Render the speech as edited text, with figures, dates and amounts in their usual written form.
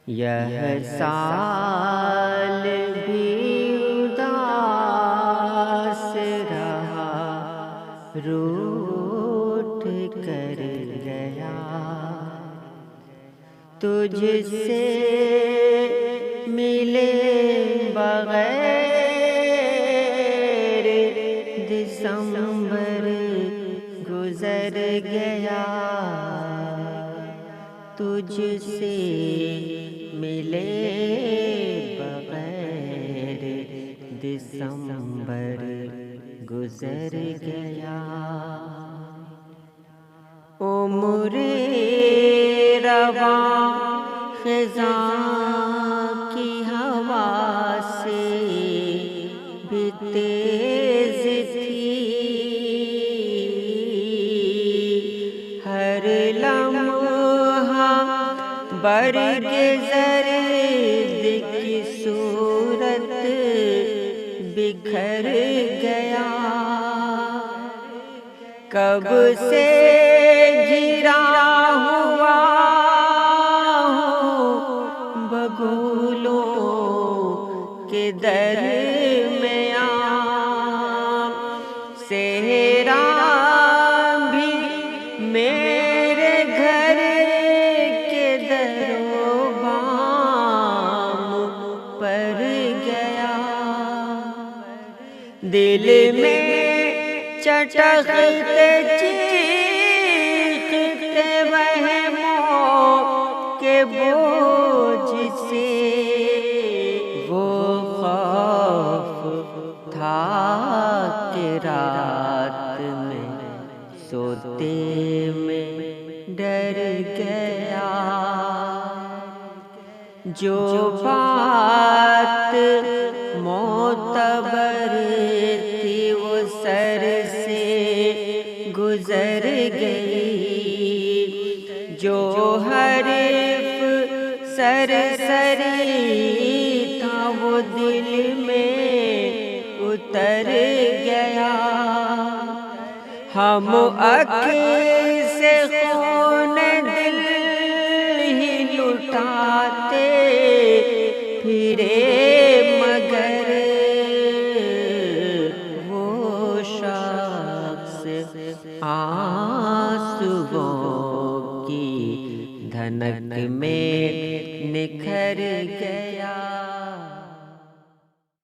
یہ سال بھی اداس رہا، روٹھ کر گیا، تجھ سے ملے بغیر دسمبر گزر گیا، تجھ سے ملے بغیر دسمبر گزر گیا۔ عمر رواں خزاں کی ہوا سے بھی تیز تھی، ہر لمحہ برگ زرد کی صورت بکھر گیا، کب سے گھرا ہوا ہوں بگولوں کے درمیان، صحرا بھی میرے گھر کے در و بام پر گیا، دل میں چٹختے چیختے وہموں کے بوجھ سے، وہ خوف تھا کہ رات میں سوتے میں ڈر گیا، جو بات معتبر تھی وہ سر سے گزر گئی، جو حرف سرسری تھا وہ دل میں اتر گیا، ہم عقل سے خون دل ہی لٹاتے پھرے، مگر وہ شخص آنسوؤں کی دھنک